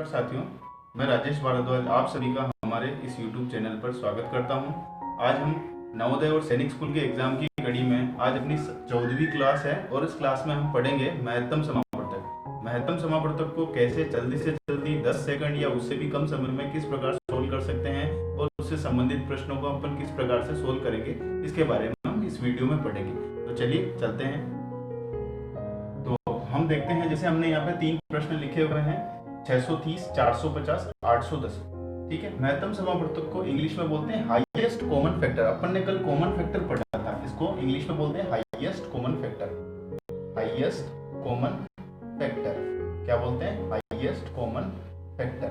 साथियों, मैं राजेश भारद्वाज आप सभी का हमारे इस YouTube चैनल पर स्वागत करता हूं। आज हम नवोदय और सैनिक स्कूल के एग्जाम की कड़ी में आज अपनी 14वीं क्लास है और इस क्लास में हम पढ़ेंगे महत्तम समापवर्तक। महत्तम समापवर्तक को कैसे जल्दी से जल्दी 10 सेकंड या उससे भी कम समय में किस प्रकार सोल्व कर सकते हैं और उससे संबंधित प्रश्नों को अपन किस प्रकार से सोल्व करेंगे, इसके बारे में हम इस वीडियो में पढ़ेंगे। तो चलिए चलते हैं। तो हम देखते हैं, जैसे हमने यहाँ पे 3 प्रश्न लिखे हुए हैं, 630, 450, 810। ठीक है, महत्तम समापवर्तक को इंग्लिश में बोलते हैं हाईएस्ट कॉमन फैक्टर। अपन ने कल कॉमन फैक्टर पढ़ा था, इसको इंग्लिश में बोलते हैं highest common factor. Highest common factor क्या बोलते हैं? Highest common factor.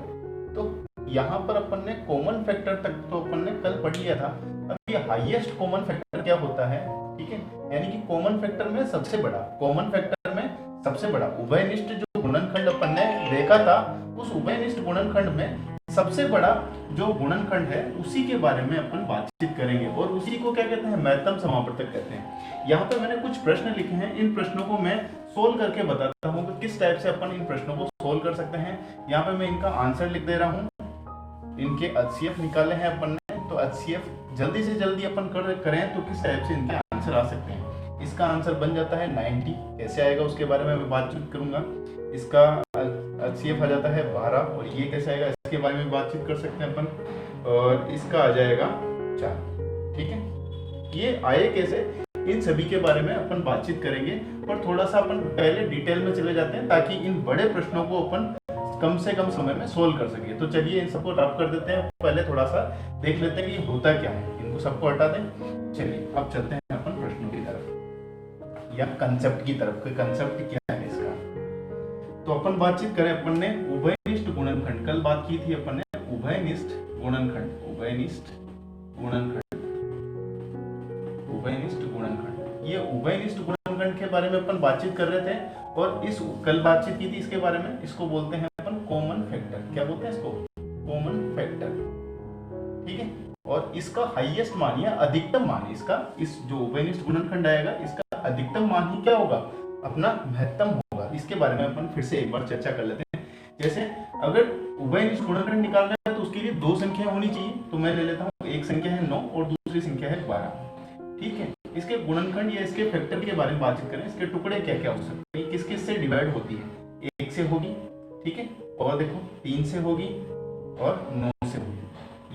तो यहाँ पर अपन ने कॉमन फैक्टर तक तो अपन ने कल पढ़ लिया था। अब ये हाईएस्ट कॉमन फैक्टर क्या होता है? ठीक है, यानी कि कॉमन फैक्टर में सबसे बड़ा, कॉमन फैक्टर में सबसे बड़ा उभयनिष्ठ जो गुणनखंड अपन ने देखा था, उस उभयनिष्ठ गुणनखंड में सबसे बड़ा जो गुणनखंड है उसी के बारे में अपन बातचीत करेंगे और उसी को क्या कहते हैं? महत्तम समापवर्तक कहते हैं। यहाँ पे मैंने कुछ प्रश्न लिखे हैं, इन प्रश्नों को मैं सोल्व करके बताता हूँ कि किस टाइप से अपन इन प्रश्नों को सोल्व कर सकते हैं। यहाँ पे मैं इनका आंसर लिख दे रहा हूँ। इनके HCF निकाले हैं अपन ने, तो HCF जल्दी से जल्दी अपन करें तो किस टाइप से इनके आंसर आ सकते हैं। इसका आंसर बन जाता है 90। कैसे आएगा उसके बारे में मैं बातचीत करूंगा। इसका HCF आ जाता है 12 और ये कैसे आएगा इसके बारे में बातचीत कर सकते हैं अपन। और इसका आ जाएगा 4। ठीक है, ये आए कैसे, इन सभी के बारे में अपन बातचीत करेंगे। और थोड़ा सा अपन पहले डिटेल में चले जाते हैं ताकि इन बड़े प्रश्नों को अपन कम से कम समय में सोल्व कर सके। तो चलिए इन सबको रफ कर देते हैं। पहले थोड़ा सा देख लेते हैं कि होता क्या है, इनको सबको हटा दें। चलिए अब चलते हैं अपन प्रश्नों की तरफ या कंसेप्ट की तरफ। कंसेप्ट क्या है इसका, तो अपन बातचीत करें। अपन ने उभयनिष्ठ गुणनखंड, कल बात की थी अपन ने उभयनिष्ठ गुणनखंड, उभयनिष्ठ गुणनखंड, उभयनिष्ठ गुणनखंड। ये उभयनिष्ठ गुणनखंड के बारे में अपन बातचीत कर रहे थे और इस कल बातचीत की थी इसके बारे में। इसको बोलते हैं अपन कॉमन फैक्टर। क्या बोलते हैं इसको? Common factor. ठीक है, और इसका हाईएस्ट मान या अधिकतम मान, इसका इस जो उभयनिष्ठ गुणनखंड आएगा इसका अधिकतम मान ही क्या होगा? अपना महत्तम होगा। इसके बारे में अपन फिर से एक बार चर्चा कर लेते हैं। जैसे अगर उभयनिष्ठ गुणनखंड निकालना है तो उसके लिए 2 संख्या होनी चाहिए। तो मैं ले लेता हूँ, एक संख्या है 9 और दूसरी संख्या है 12। ठीक है, इसके गुणनखंड या इसके फैक्टर के बारे में बातचीत करें। इसके टुकड़े क्या क्या हो सकते हैं, किस किस से डिवाइड होती है? 1 से होगी, ठीक है, और देखो 3 से होगी और 9 से होगी।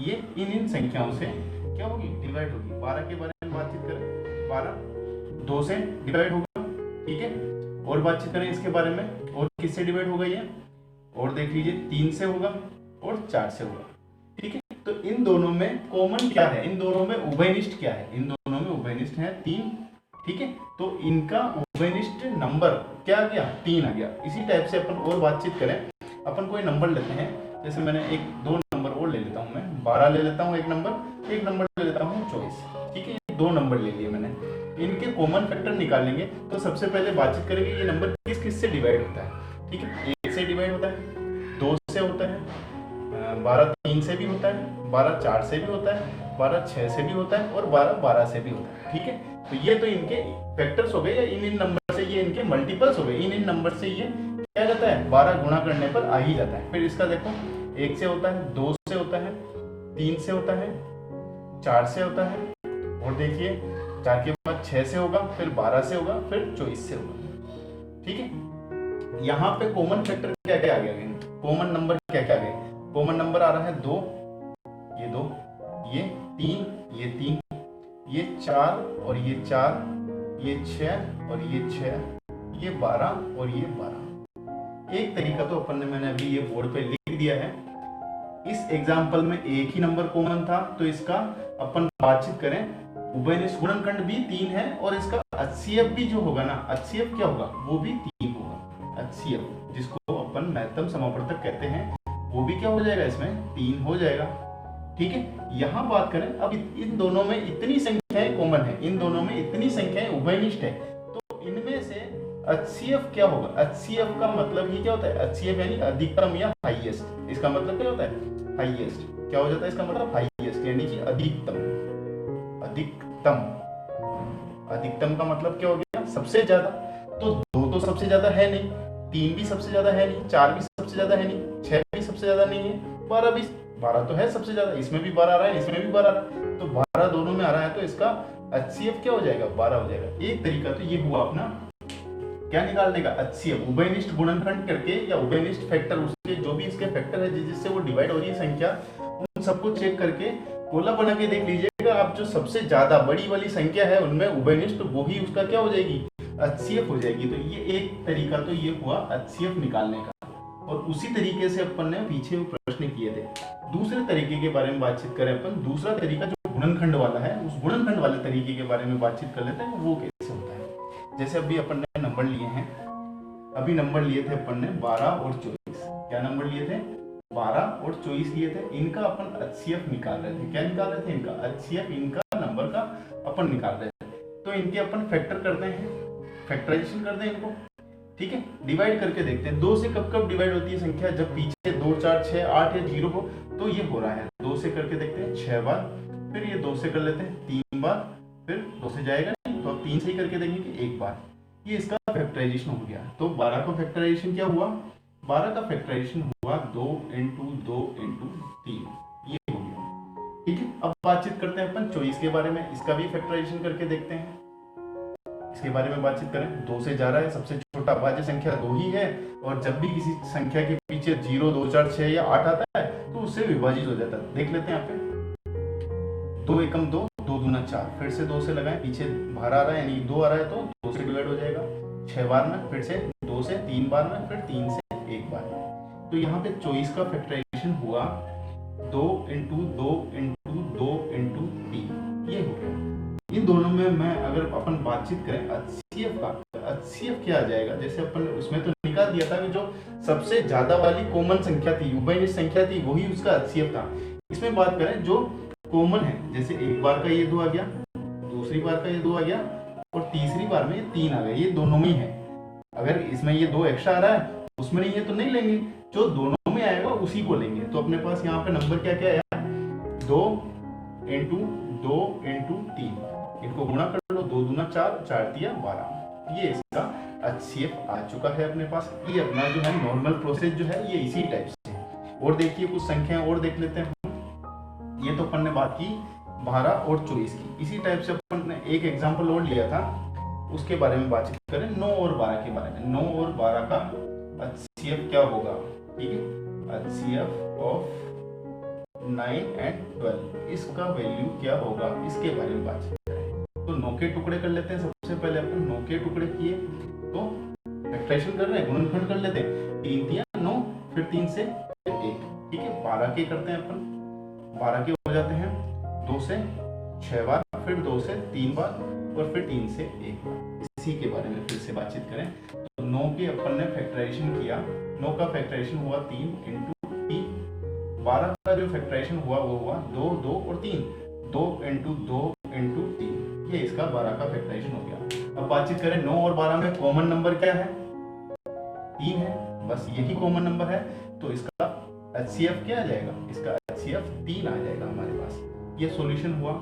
ये इन संख्याओं से क्या होगी? डिवाइड होगी। 12 के बारे में बातचीत करें, 12 2 से डिवाइड होगा। ठीक है, और बातचीत करें इसके बारे में, और किससे डिवाइड होगा ये? और देख लीजिए 3 से होगा और 4 से होगा। ठीक है, तो इन दोनों में कॉमन क्या है? इन दोनों में उभयनिष्ठ क्या है? इन दोनों में उभयनिष्ठ है 3। ठीक है, तो इनका उभयनिष्ठ नंबर क्या आ गया? 3 आ गया। इसी टाइप से अपन और बातचीत करें। अपन कोई नंबर लेते हैं, जैसे मैंने 2 नंबर और ले लेता हूँ, मैं 12 ले लेता हूँ, एक नंबर ले लेता हूँ 24। ठीक है, 2 नंबर ले लिए मैंने। इनके कॉमन फैक्टर निकालेंगे तो सबसे पहले बातचीत करेंगे ये नंबर किस किस से डिवाइड होता है। ठीक है, 1 से डिवाइड होता है, 2 से होता है, 12 3 से भी होता है, 12 4 से भी होता है, 12 6 से भी होता है और 12 12 से भी होता है। ठीक है, तो ये तो इनके फैक्टर्स हो गए या इन नंबर से ये इनके मल्टीपल्स हो गए। इन नंबर से ये क्या जाता है? 12 गुणा करने पर आ ही जाता है। फिर इसका देखो 1 से होता है, 2 से होता है, 3 से होता है, 4 से होता है, और देखिए 4 के बाद 6 से होगा, फिर 12 से होगा, फिर 24 से होगा। ठीक है, यहाँ पे कॉमन फैक्टर क्या क्या आ गया? कॉमन नंबर क्या क्या आ गए? कॉमन नंबर आ रहा है 2, ये 2, ये 3, ये 3, ये 4 और ये 4, ये 6 और ये 6, ये 12 और ये 12। एक तरीका तो अपन ने, मैंने अभी ये बोर्ड पे लिख दिया है। इस एग्जाम्पल में एक ही नंबर कॉमन था, तो इसका अपन बातचीत करें। उभयनिष्ठ गुणनखंड भी 3 है और इसका HCF भी जो होगा ना, HCF क्या होगा? वो भी 3 होगा। HCF जिसको अपन महत्तम समापवर्तक कहते हैं, वो भी क्या हो जाएगा? इसमें 3 हो जाएगा। ठीक है, यहाँ बात करें अब इन दोनों में इतनी संख्याएं कॉमन है, इन दोनों में इतनी संख्याएं उभयनिष्ठ है, तो इनमें से HCF क्या होगा? HCF का मतलब ही क्या होता है? HCF यानी अधिकतम या हाईएस्ट। इसका मतलब क्या होता है? हाईएस्ट। क्या हो जाता है इसका मतलब? हाईएस्ट यानी कि अधिकतम। अधिकतम, अधिकतम का मतलब क्या हो गया? सबसे ज्यादा। तो 2 तो सबसे ज्यादा है नहीं, 3 भी सबसे ज्यादा है नहीं, 4 भी सबसे ज्यादा है नहीं, 6 भी सबसे सबसे ज्यादा नहीं है, 12 20, 12 तो है सबसे ज्यादा, इसमें भी 12 आ रहा है, इसमें भी 12 आ रहा है, तो 12 दोनों में आ रहा है, तो इसका HCF क्या हो जाएगा, 12 हो जाएगा। एक तरीका तो ये हुआ अपना क्या निकालने का, HCF उभयनिष्ठ गुणनखंड करके या उभयनिष्ठ फैक्टर, उसके जो भी इसके फैक्टर है जिससे वो डिवाइड हो रही है संख्या, उन सबको चेक करके गोला बना के देख लीजिएगा आप, जो सबसे ज्यादा बड़ी वाली संख्या है उनमें उभयनिष्ठ वो ही उसका क्या हो जाएगी, HCF हो जाएगी। तो ये एक तरीका तो ये हुआ HCF निकालने का, और उसी तरीके से अपन ने पीछे प्रश्न किए थे। दूसरे तरीके के बारे में बातचीत करें अपन, दूसरा तरीका जो गुणनखंड वाला है, उस गुणनखंड वाले तरीके के बारे में बातचीत कर लेते हैं, वो कैसे होता है। जैसे अभी अपन ने नंबर लिए हैं, अभी नंबर लिए थे अपन ने 12 और 24, क्या नंबर लिए थे, 12 और 24 लिए थे, इनका अपन HCF निकाल रहे थे। क्या निकाल रहे थे, इनका HCF, इनका नंबर का अपन निकाल रहे थे। तो इनके अपन फैक्टर करते हैं, फैक्टराइजेशन करते हैं इनको, ठीक है, डिवाइड करके देखते हैं। 2 से कब कब डिवाइड होती है संख्या, जब पीछे 2 4 6 8 या 0 हो, तो ये हो रहा है। 2 से करके देखते हैं 6 बार, फिर ये 2 से कर लेते हैं 3 बार, फिर 2 से जाएगा नहीं, तो अब 3 से ही करके देंगे 1 बार, ये इसका फैक्टराइजेशन हो गया। तो 12 का फैक्टराइजेशन क्या हुआ, 12 का फैक्टराइजेशन हुआ 2 × 2 × 3, ये हो गया, ठीक है। अब बातचीत करते हैं अपन 24 के बारे में, इसका भी फैक्टराइजेशन करके देखते हैं। इसके बारे में बातचीत करें, 2 से जा रहा है, सबसे छोटा भाज्य संख्या 2 ही है, और जब भी किसी संख्या के पीछे 0 2 4 6 या 8 आता है तो उससे विभाजित हो जाता है। देख लेते हैं यहाँ पे, 2 एकम 2, 2 दूना 4, फिर से 2 से लगाएं, पीछे बाहर आ रहा है यानी 2 आ रहा है तो 2 से डिवाइड हो जाएगा, 6 बार में, फिर से 2 से 3 बार में, फिर 3 से 1 बार में। तो यहाँ पे 24 का फैक्टराइजेशन हुआ 2 × 2 × 2 × 3, ये हो गया। इन दोनों में मैं अगर अपन बातचीत करें HCF का, HCF क्या आ जाएगा, जैसे अपन उसमें तो निकाल दिया था कि जो सबसे ज्यादा वाली कॉमन संख्या थी, उभयनिष्ठ संख्या थी, वही उसका HCF था। इसमें बात करें जो कॉमन है, जैसे एक बार का ये 2 आ गया, दूसरी बार का ये 2 आ गया, और तीसरी बार में ये 3 आ गया, ये दोनों में ही है। अगर इसमें ये 2 एक्स्ट्रा आ रहा है, उसमें नहीं है तो नहीं लेंगे, जो दोनों में आएगा उसी को लेंगे। तो अपने पास यहाँ पे नंबर क्या क्या आया, 2 × 2 × 3, इनको गुणा कर लो, 2 दूना 4, 4 तिया 12, ये इसका HCF आ चुका है अपने पास। ये अपना जो है नॉर्मल प्रोसेस जो है ये इसी टाइप से है। और देखिए कुछ संख्याएं और देख लेते हैं, ये तो अपन ने बात की 12 और 24 की, इसी टाइप से अपन ने एक एग्जांपल और लिया था, उसके बारे में बातचीत करें 9 और 12 के बारे में। 9 और 12 का HCF क्या होगा, ठीक है, HCF ऑफ 9 and 12, इसका वैल्यू क्या होगा, इसके बारे में बातचीत करें। तो 9 के टुकड़े कर लेते हैं। सबसे पहले अपन 9 के टुकड़े किए तो फैक्टराइजेशन कर रहे हैं, गुणनखंड कर लेते हैं, 3 तिया 9, फिर 3 से 1, ठीक है। 12 के करते हैं अपन, 12 के हो जाते हैं 2 से 6 बार, फिर 2 से 3 बार, और फिर 3 से 1 बार। इसी के बारे में फिर से बातचीत करें तो 9 के अपन ने फैक्टराइजेशन किया, 9 का फैक्टराइजेशन हुआ 3 × 3, 12 का जो फैक्टराइजेशन हुआ वो हुआ 2 2 और 3, 2 × 2 × 3, ये इसका 12 का फैक्टराइजेशन हो गया। अब बातचीत करें 9 और 12 में कॉमन नंबर क्या है, 3 है, बस यही कॉमन नंबर है, तो इसका HCF क्या आ जाएगा, इसका HCF 3 आ जाएगा हमारे पास। ये सॉल्यूशन हुआ।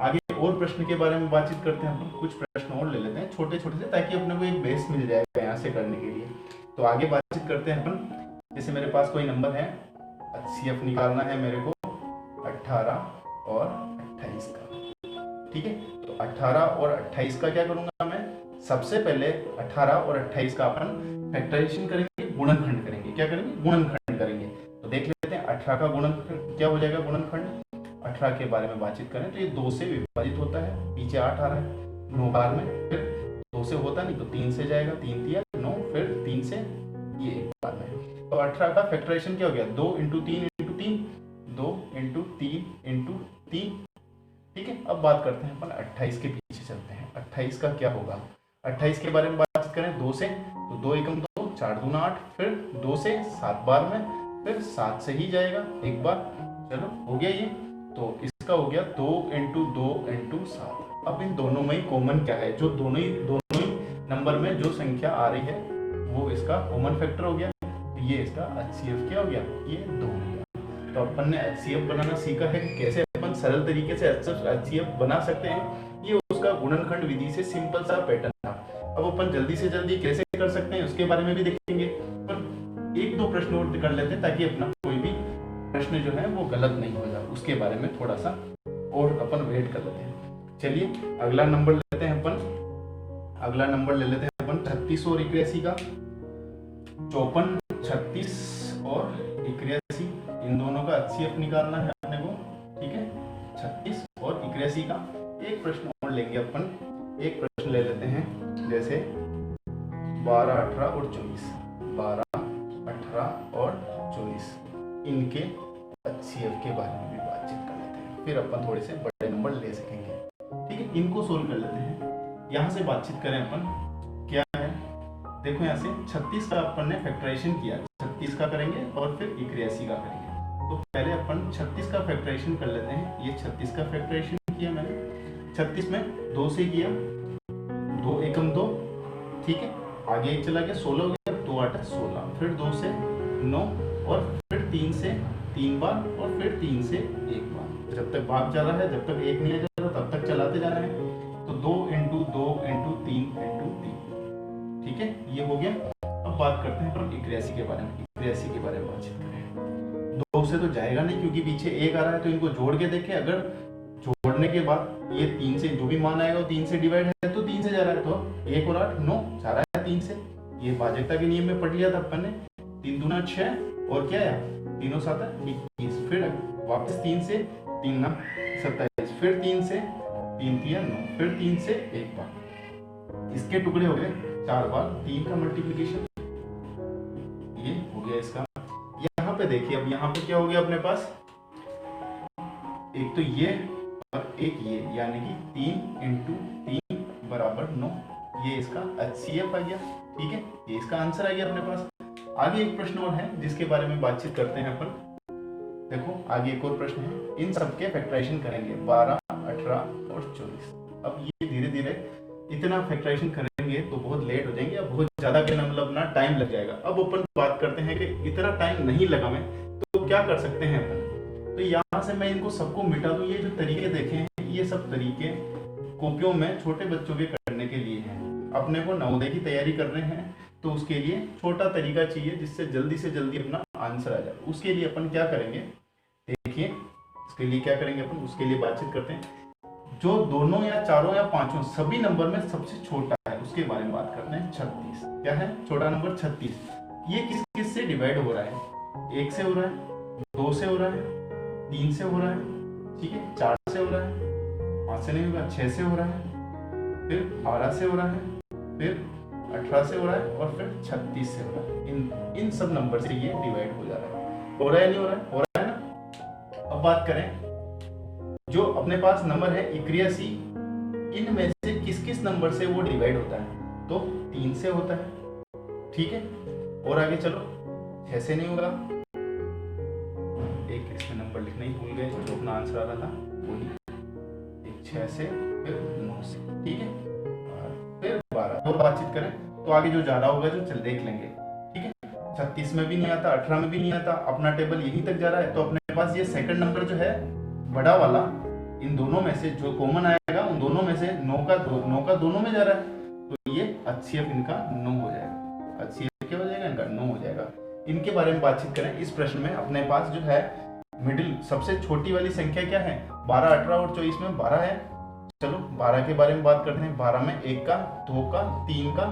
आगे और प्रश्न के बारे में बातचीत करते हैं अपन, कुछ प्रश्न और ले लेते हैं छोटे छोटे से, ताकि अपने को एक बेस मिल जाएगा यहाँ से करने के लिए। तो आगे बातचीत करते हैं अपन, जैसे मेरे पास कोई नंबर है, HCF निकालना है मेरे को 18 और 28 का, ठीक है। तो 18 और 28 का क्या करूंगा मैं, सबसे पहले 18 और 28 का अपन फैक्टराइजेशन करेंगे, गुणनखंड करेंगे। क्या करेंगे, गुणनखंड करेंगे। तो देख लेते हैं 18 का गुणनखंड क्या हो जाएगा, गुणनखंड 18 के बारे में बातचीत करें तो ये 2 से विभाजित होता है, पीछे 8 आ रहा है 9 बार में, फिर 2 से होता नहीं तो 3 से जाएगा, 3 तिया 9, फिर 3 से ये 1 बार में। तो 18 का फैक्टराइजेशन क्या हो गया, 2 × 3 × 3, 2 × 3 × 3, ठीक है। अब बात करते हैं अपन 28 के पीछे चलते हैं। 28 का क्या होगा, 28 के बारे में बातचीत करें 2 से, तो 2 × 2, 4 दूना 8, फिर 2 से 7 बार में, फिर 7 से ही जाएगा 1 बार, चलो हो गया ये। तो इसका हो गया 2 × 2 × 7। अब इन दोनों में कॉमन क्या है, जो दोनों ही नंबर में जो संख्या आ रही है वो इसका कॉमन फैक्टर हो गया। तो ये इसका HCF क्या हो गया, ये 2 हो गया। तो अपन ने HCF बनाना सीखा है कि कैसे अपन सरल तरीके से HCF बना सकते हैं। ये उसका गुणनखंड विधि से सिंपल सा पैटर्न था। अब अपन जल्दी से जल्दी कैसे कर सकते हैं उसके बारे में भी देखेंगे, पर 1-2 प्रश्न और कर लेते हैं ताकि अपना कोई भी प्रश्न जो है वो गलत नहीं हो जाए, उसके बारे में थोड़ा सा और अपन वेट कर लेते हैं। चलिए अगला नंबर लेते हैं अपन, अगला नंबर ले लेते हैं अपन 36 और 81 का। 54, 36 और 81, इन दोनों का HCF निकालना है अपने को, ठीक है। 36 और 81 का एक प्रश्न और लेंगे अपन, एक प्रश्न ले लेते हैं जैसे 12, 18 और 24, 12, 18 और 24, इनके HCF के बारे में भी बातचीत कर लेते हैं, फिर अपन थोड़े से बड़े नंबर ले सकेंगे, ठीक है। इनको सोल्व कर लेते हैं, यहाँ से बातचीत करें अपन। क्या है, देखो यहाँ से 36 का अपन ने फैक्टराइजेशन किया, 36 का करेंगे और फिर 81 का करेंगे। तो पहले अपन 36 का फैक्टराइजेशन कर लेते हैं। ये 36 का फैक्टराइजेशन किया मैंने, 36 में 2 से किया, 2 एकम 2, ठीक है। आगे एक चला गया, 16 हो गया, 2 8 16, फिर 2 से 9 और फिर 3 से 3 बार और फिर 3 से 1 बार। जब तक भाग जा रहा है, जब तक 1 नहीं आ जा रहा तब तक चलाते जा रहे हैं। तो 2 × 2 × 3 × 3, ठीक है, ये हो गया। अब बात करते हैं अपन 81 के बारे में। 81 के बारे में बातचीत करें, 2 से तो जाएगा नहीं क्योंकि पीछे 1 आ रहा है, तो इनको जोड़ के देखें। अगर जोड़ने के बाद ये 3 से जो भी मान आएगा वो 3 से डिवाइड है, तो 3 से जा रहा है, तो 1 और 8 9 जा रहा है 3 से। ये भाजकता के नियम में पढ़ लिया था अपन ने, 3 दूना 6 और क्या है 3 और 7 21, फिर वापस 3 से 3 9 27, फिर 3 से 3 3 9, फिर 3 से 1 बार। इसके टुकड़े हो गए 4 बार, 3 का मल्टीप्लिकेशन ये हो गया इसका। यहाँ पे देखिए, अब यहाँ पे क्या हो गया अपने पास, एक तो ये और एक ये, यानी कि 3 × 3 = 9, ये इसका HCF आ गया, ठीक है। ये इसका आंसर आ गया अपने पास। आगे एक प्रश्न और है जिसके बारे में बातचीत करते हैं अपन। देखो आगे एक और प्रश्न है, इन सबके फैक्टराइजेशन करेंगे 12, 18 और 24। अब ये धीरे धीरे इतना फैक्टराइजेशन करेंगे तो बहुत लेट हो जाएंगे, अब बहुत ज्यादा के मतलब अपना टाइम लग जाएगा। अब अपन बात करते हैं कि इतना टाइम नहीं लगा मैं, तो क्या कर सकते हैं अपन। तो यहाँ से मैं इनको सबको मिटा दूं। ये जो तरीके देखे हैं, ये सब तरीके कॉपियों में छोटे बच्चों के करने के लिए हैं। अपने को नवोदय की तैयारी कर रहे हैं तो उसके लिए छोटा तरीका चाहिए जिससे जल्दी से जल्दी अपना आंसर आ जाए। उसके लिए अपन क्या करेंगे, देखिए उसके लिए क्या करेंगे अपन, उसके लिए बातचीत करते हैं। जो दोनों या चारों या पांचों सभी नंबर में सबसे छोटा है उसके बारे में बात करते हैं। 36 क्या है, छोटा नंबर 36। ये किस किस से डिवाइड हो रहा है, 1 से हो रहा है, 2 से हो रहा है, 3 से हो रहा है, ठीक है, 4 से हो रहा है, 5 से नहीं होगा, 6 से हो रहा है, फिर 12 से हो रहा है, फिर 18 से हो रहा है और फिर 36 से हो रहा है। इन सब नंबर से ये डिवाइड हो जा रहा है। हो रहा है नहीं हो रहा है, हो रहा है ना। अब बात करें जो अपने पास नंबर है 81, इनमें से किस किस नंबर से वो डिवाइड होता है, तो 3 से होता है, ठीक है। और आगे चलो 6 से नहीं होगा, एक इसमें नंबर लिखना ही भूल गए, जो अपना आंसर आ रहा था वही, एक 6 से, फिर 9 से, ठीक है, फिर 12। तो बातचीत करें तो आगे जो ज्यादा होगा जो चल देख लेंगे, ठीक है। 36 में भी नहीं आता, 18 में भी नहीं आता, अपना टेबल यहीं तक जा रहा है। तो अपने पास ये सेकंड नंबर जो है बड़ा वाला, इन दोनों में से जो कॉमन आएगा उन दोनों में से 9 का दोनों में जा रहा है, तो ये HCF इनका 9 हो जाएगा। HCF क्या हो जाएगा इनका 9 हो जाएगा। इनके बारे में बातचीत करें इस प्रश्न में, अपने पास जो है मिडिल सबसे छोटी वाली संख्या क्या है, 12, 18 और 24 में 12 है। चलो 12 के बारे में बात करते हैं। 12 में 1 का, 2 का, 3 का,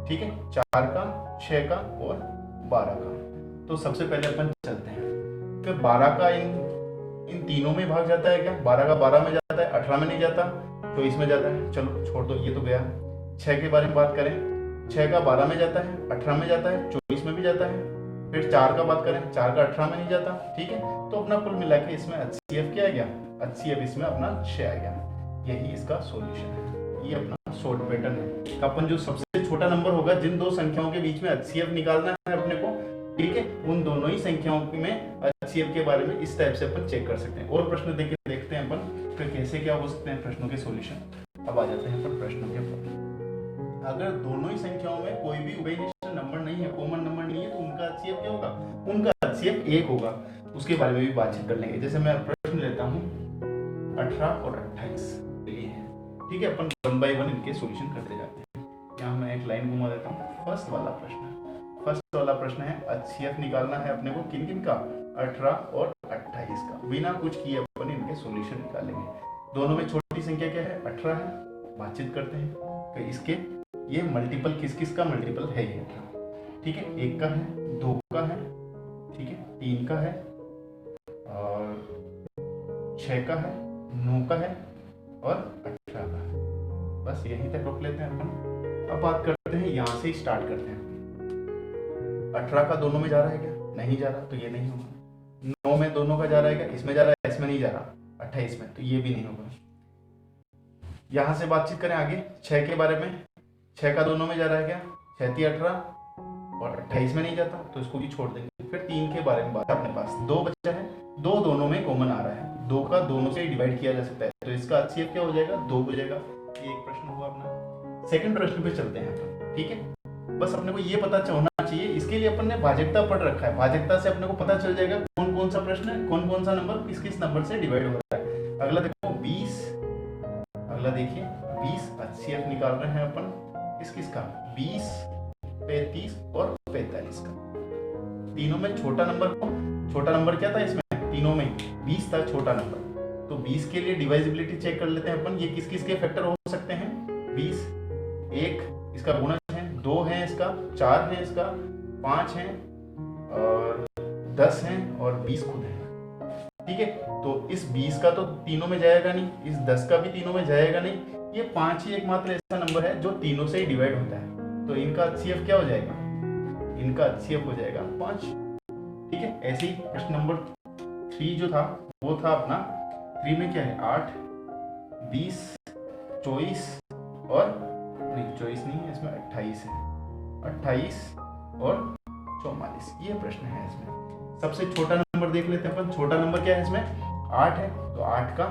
ठीक है, 4 का, 6 का और 12 का। तो सबसे पहले अपन चलते हैं, फिर 12 का इन तीनों में भाग जाता है क्या, 12 का 12 में जाता है, 18 में नहीं जाता, 24 में जाता है। चलो छोड़ दो, ये तो गया। 6 के बारे में बात करें, 6 का 12 में जाता है, 18 में जाता है, 24 में भी जाता है। फिर 4 का बात करें, 4 का 18 में नहीं जाता, ठीक है। तो अपना कुल मिला के इसमें HCF क्या आ गया, HCF इसमें अपना 6 आ गया। यही इसका सॉल्यूशन है, ये अपना शॉर्ट पैटर्न है। अपन जो सबसे छोटा नंबर होगा, जिन दो संख्याओं के बीच में HCF निकालना है अपने को, ठीक है, उन दोनों ही संख्याओं में HCF के बारे में इस टाइप से अपन चेक कर सकते हैं। और प्रश्न देखते हैं अपन फिर कैसे क्या हो सकते हैं प्रश्नों के सॉल्यूशन। अब आ जाते हैं अपन प्रश्नों के ऊपर। अगर दोनों ही संख्याओं में कोई भी उभयनिष्ठ नंबर नहीं है, कॉमन नंबर नहीं है, तो उनका HCF क्या होगा, उनका HCF 1 होगा। उसके बारे में भी बातचीत कर लेंगे। जैसे मैं प्रश्न लेता हूँ 18 और 28, ठीक है, अपन 1 बाय 1 इनके सॉल्यूशन करते जाते हैं। यहाँ मैं एक लाइन घुमा देता हूँ। फर्स्ट वाला प्रश्न है HCF निकालना है अपने को किन किन का, 18 और 28 का। बिना कुछ किए अपन इनके सॉल्यूशन निकालेंगे। दोनों में छोटी संख्या क्या है, 18 है। बातचीत करते हैं कि इसके ये मल्टीपल किस किस का मल्टीपल है ये 18। ठीक है, 1 का है, 2 का है, ठीक है, 3 का है और 6 का है, 9 का है और 18 का है। बस यहीं तक रोक लेते हैं अपन। अब बात करते हैं, यहाँ से स्टार्ट करते हैं। 18 का दोनों में जा रहा है क्या, नहीं जा रहा, तो ये नहीं होगा। 9 में दोनों का जा रहा है क्या, इसमें जा रहा है, इसमें नहीं जा रहा, 28 में, तो ये भी नहीं होगा। यहाँ से बातचीत करें आगे 6 के बारे में। 6 का दोनों में जा रहा है क्या, 6 × 18 और 28 में नहीं जाता, तो इसको भी छोड़ देंगे। फिर 3 के बारे में बात, अपने पास 2 बच्चा है, 2 दोनों में कॉमन आ रहा है, 2 का दोनों से डिवाइड किया जा सकता है, तो इसका HCF क्या हो जाएगा, 2 हो जाएगा। ये एक प्रश्न हुआ अपना। सेकंड प्रश्न पे चलते हैं अपन। ठीक है, बस अपने को ये पता होना चाहिए, इसके लिए अपन ने भाजकता पढ़ रखा है। भाजकता से अपने को पता चल जाएगा कौन कौन सा प्रश्न है, कौन कौन सा नंबर किस किस नंबर से डिवाइड हो रहा है। अगला देखो 20, अगला देखिए 20 HCF निकाल रहे हैं अपन किस किस का, 20, 35 और 45 का। तीनों में छोटा नंबर क्या था इसमें, तीनों में 20 था छोटा नंबर। तो 20 के लिए डिवाइजिबिलिटी चेक कर लेते हैं अपन, ये किस किस के फैक्टर हो सकते हैं। 20 1 इसका गुणज है, 2 है इसका, 4 है इसका, 5 है और 10 है और 20 खुद है। ठीक है, तो इस 20 का तो तीनों में जाएगा नहीं, इस 10 का भी तीनों में जाएगा नहीं, ये 5 ही एकमात्र ऐसा नंबर है जो तीनों से ही डिवाइड होता है। तो इनका HCF क्या हो जाएगा, इनका HCF हो जाएगा 5। ठीक है, ऐसे ही प्रश्न नंबर 3 जो था वो था अपना, 3 में क्या है, 8, 20, 24 और नहीं 24 नहीं है इसमें, 28 है, 28 और 44, ये प्रश्न है इसमें। सबसे छोटा नंबर देख लेते हैं अपन। छोटा नंबर क्या है इसमें, 8 है, तो 8 का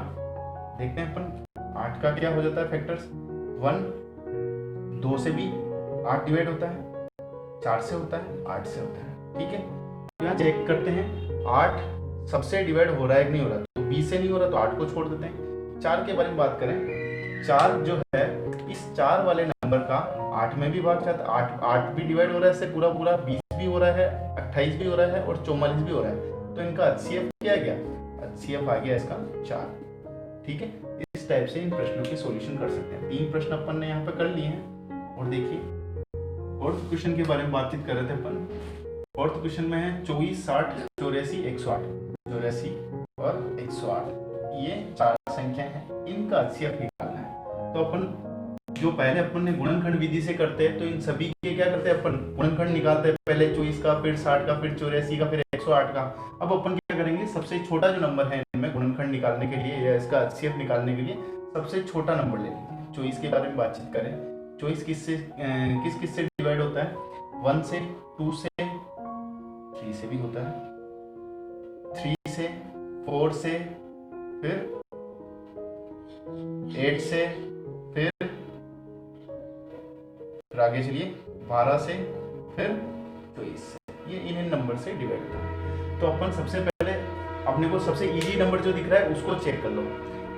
देखते हैं अपन। 8 का क्या हो जाता है फैक्टर्स, 1, 2 से भी 8 डिवाइड होता है, 4 से होता है, 8 से होता है। ठीक है, यहाँ चेक करते हैं 8 सबसे डिवाइड हो रहा है कि नहीं हो रहा, तो 20 से नहीं हो रहा तो 8 को छोड़ देते हैं। 4 के बारे में बात करें, 4 जो है, इस 4 वाले नंबर का 8 में भी भाग जाता है, 8 भी डिवाइड हो रहा है इससे पूरा पूरा, 20 भी हो रहा है, 28 भी हो रहा है और 44 भी हो रहा है। तो इनका HCF क्या आ गया, HCF आ गया इसका 4। ठीक है, इस टाइप से इन प्रश्नों के सॉल्यूशन कर सकते हैं। 3 प्रश्न अपन ने यहाँ पे कर लिए हैं। और देखिए फोर्थ क्वेश्चन के बारे में बातचीत कर रहे थे अपन। फोर्थ क्वेश्चन में है 24, 60, 84, 108, 84 और 108, ये 4 संख्या है, इनका HCF निकालना है। तो अपन जो पहले अपन ने गुणनखंड विधि से करते हैं, तो इन सभी के क्या करते हैं अपन, गुणनखंड निकालते हैं, पहले 24 का, फिर 60 का, फिर 84 का, फिर 108 का। अब अपन क्या करेंगे, सबसे छोटा जो नंबर है इनमें गुणनखंड निकालने के लिए या इसका HCF निकालने के लिए सबसे छोटा नंबर ले लेंगे। 24 के बारे में बातचीत करें, 24 किस से डिवाइड होता है, 1 से, 2 से, 3 से भी होता है, 3 से, 4 से, फिर 8 से, फिर आगे चलिए 12 से, फिर 24 से, ये इन नंबर से डिवाइड होता है। तो अपन सबसे पहले अपने को सबसे इजी नंबर जो दिख रहा है उसको चेक कर लो।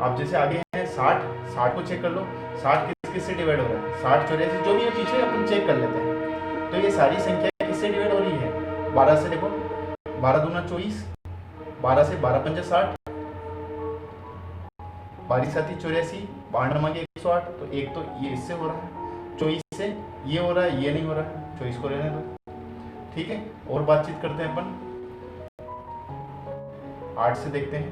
आप जैसे आगे हैं 60 को चेक कर लो, 60 किस से डिवाइड हो रहा है, 60, 84 जो भी है पीछे अपन चेक कर लेते हैं। तो ये सारी संख्या किससे डिवाइड हो रही है, 12 से। देखो 12 दूना 24, 12 से 12 पंजे 60, 12 साथी 84, 12 नमा के 108, तो एक तो ये इससे हो रहा है, 24 से ये हो रहा है, ये नहीं हो रहा है, 24 को रहने दो। ठीक है, और बातचीत करते हैं अपन 8 से, देखते हैं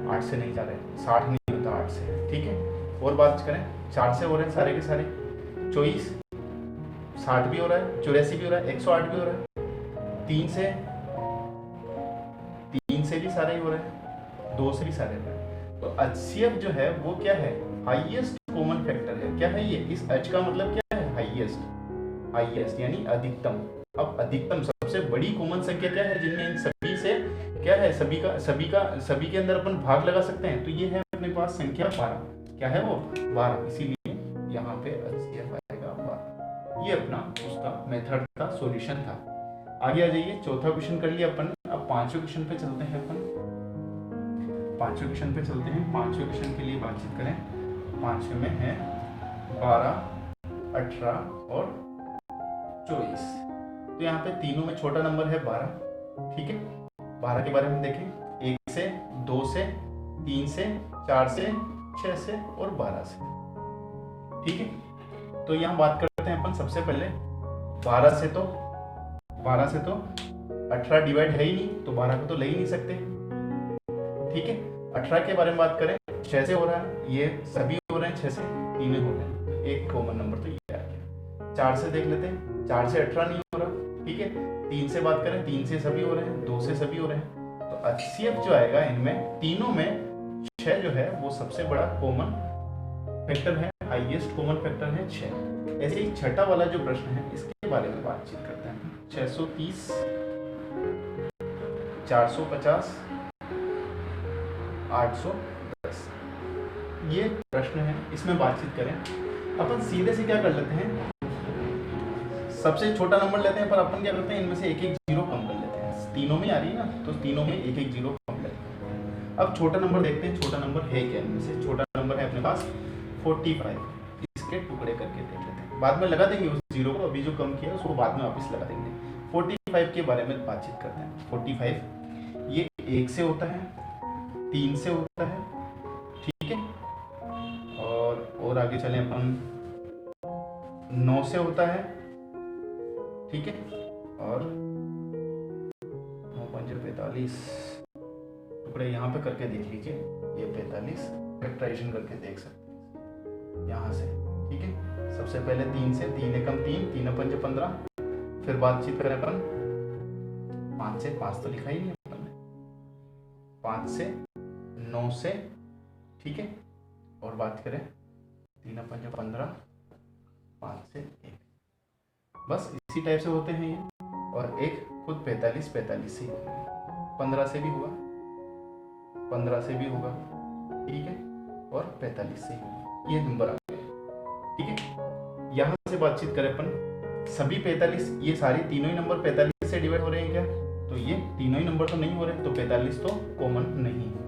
8 से नहीं जा रहे, 60 नहीं होता 8 से। ठीक है, और बात करें 4 से हो रहे हैं सारे के सारे, 24, 60 भी हो रहा है, 84 भी हो रहा है, 108 भी हो रहा है, 3 से भी सारे ही हो रहे हैं, 2 से भी सारे हो रहे हैं। तो HCF जो है वो क्या है, हाईएस्ट कॉमन फैक्टर है। क्या है ये, इस H का मतलब क्या है, हाईएस्ट यानी अधिकतम। अब अधिकतम सबसे बड़ी कॉमन संख्या क्या है, जिनमें इन सभी से क्या है, सभी के अंदर अपन भाग लगा सकते हैं, तो ये है अपने पास संख्या 12। क्या है वो, 12, इसीलिए यहाँ पे HCF आएगा 12। ये अपना उसका मेथड का सॉल्यूशन था। आगे आ जाइए, चौथा क्वेश्चन कर लिया अपन। अब पांचवें क्वेश्चन पे चलते हैं अपन। पांचवें क्वेश्चन पे चलते हैं। पांचवें क्वेश्चन के लिए बातचीत करें। पांचवें में है 12, 18 और 24। तो यहाँ पे तीनों में छोटा नंबर है 12। ठीक है, 12 के बारे में देखें से, 2 से, 3 से, 4 से, 6 से और 12 से। ठीक है, तो यहाँ बात करते हैं अपन सबसे पहले 12 से। तो 18 डिवाइड है ही नहीं, तो 12 को तो ले ही नहीं सकते। ठीक है, 18 के बारे में बात करें, 6 से हो रहा है, ये सभी हो रहे हैं, 6 से तीनों हो रहे हैं, एक कॉमन नंबर तो ये आ गया। 4 से देख लेते हैं, 4 से 18 नहीं हो रहा। ठीक है, 3 से बात करें, 3 से सभी हो रहे हैं, 2 से सभी हो रहे हैं। तो HCF जो आएगा इनमें तीनों में 6 जो है वो सबसे बड़ा कॉमन फैक्टर है, हाईएस्ट कॉमन फैक्टर है 6। ऐसे ही छठा वाला जो प्रश्न है इसके बारे में बातचीत करते हैं। 630, 450, 810 ये प्रश्न है, इसमें बातचीत करें। अपन सीधे से क्या कर लेते हैं, सबसे छोटा नंबर लेते हैं, पर अपन क्या करते हैं इनमें से एक एक जीरो कम कर लेते हैं। तीनों में आ रही है ना, तो तीनों में एक एक जीरो कम लेते हैं। अब छोटा नंबर देखते हैं, छोटा नंबर है क्या इनमें से। छोटा नंबर है अपने पास 45, इसके टुकड़े करके देख लेते हैं, बाद में लगा देंगे उस जीरो को, अभी जो कम किया उसको बाद में वापस लगा देंगे। 45 के बारे में बातचीत करते हैं। 45 ये 1 से होता है, 3 से होता है, ठीक है, और आगे चलें अपन 9 से होता है, ठीक है, और 9 5 45 टुकड़े यहाँ पे करके देख लीजिए, ये 45 फैक्टराइजेशन करके देख सकते हैं यहाँ से। ठीक है, सबसे पहले 3 से, 3 एकम 3, 3 5 15, फिर बातचीत करें अपन 5 से, 5 तो लिखा ही नहीं अपन ने, 5 से, 9 से, ठीक है, और बात करें 3 5 15, 5 से 1, बस इसी टाइप से होते हैं ये। और एक खुद 45 से 15 से भी हुआ, 15 से भी होगा, ठीक है, और 45 से होगा, ये नंबर आ गए। ठीक है, यहाँ से बातचीत करें अपन, सभी 45, ये सारी तीनों ही नंबर 45 से डिवाइड हो रहे हैं क्या, तो ये तीनों ही नंबर तो नहीं हो रहे, तो 45 तो कॉमन नहीं है।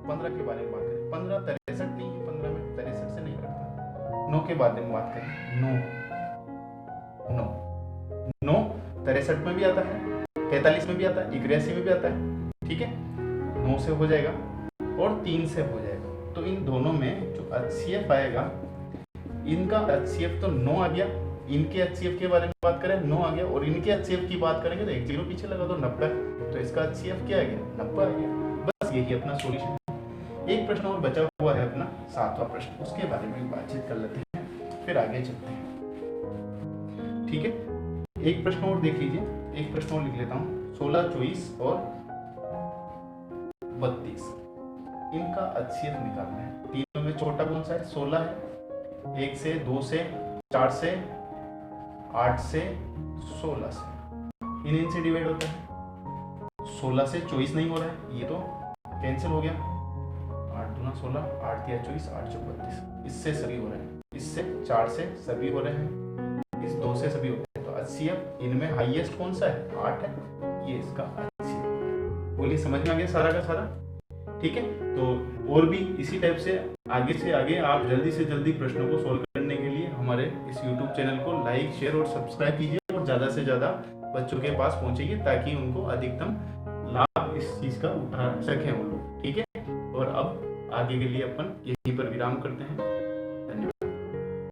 15 के बारे में बात करें, 15 63 नहीं है, 15 में 63 से नहीं करता। 9 के बारे में बात करें, 9 63 में भी आता है, 43 में भी आता है, 81 में भी आता है, ठीक है, 9 से हो जाएगा और 3 से हो जाएगा। तो इन दोनों में जो HCF आएगा, इनका HCF तो 9 आ गया, इनके HCF के बारे में बात करें 9 आ गया, और इनके HCF की बात करेंगे तो एक जीरो पीछे लगा तो 90, तो इसका HCF क्या आ गया, 90 आ गया। बस यही अपना सॉल्यूशन है। एक प्रश्न और बचा हुआ है अपना 7वां प्रश्न, उसके बारे में बातचीत कर लेते हैं, फिर आगे चलते हैं। ठीक है, एक प्रश्न और देख लीजिए, एक प्रश्न और लिख लेता हूँ। 16, 24 और 32 इनका HCF निकालना है। तीनों में छोटा कौन सा है, 16 है, 1 से, 2 से, 4 से, 8 से, 16 से, इनसे डिवाइड होता है। 16 से 24 नहीं हो रहा है, ये तो कैंसिल हो गया, 8 दूना 16, 8 तिया 24, 8 चौक 32, इससे सभी हो रहे हैं, इससे 4 से सभी हो रहे हैं, इस 2 से सभी हो रहे हैं। तो HCF इनमें हाईएस्ट कौन सा है, 8 है, ये इसका HCF। बोलिए समझ में आ गया सारा का सारा। ठीक है, तो और भी इसी टाइप से आगे आप जल्दी से जल्दी प्रश्नों को सोल्व करने के लिए हमारे इस YouTube चैनल को लाइक, शेयर और सब्सक्राइब कीजिए, और ज़्यादा से ज़्यादा बच्चों के पास पहुँचेगी, ताकि उनको अधिकतम लाभ इस चीज़ का उठा सकें वो लोग। ठीक है, और अब आगे के लिए अपन यहीं पर विराम करते हैं।